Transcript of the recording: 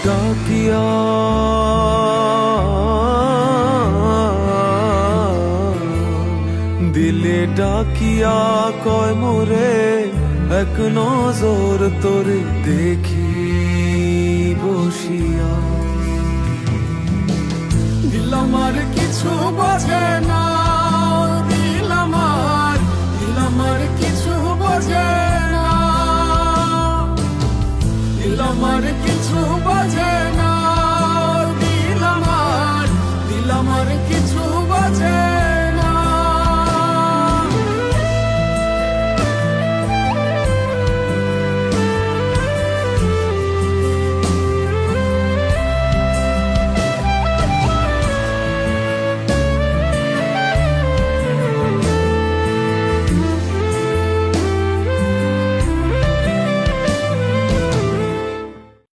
ডাকিয়া দিলে ডাকিয়া কয় মোরে এক নজর তোরে দেখি বসিয়া। দিল আমার কিছু বোঝে না,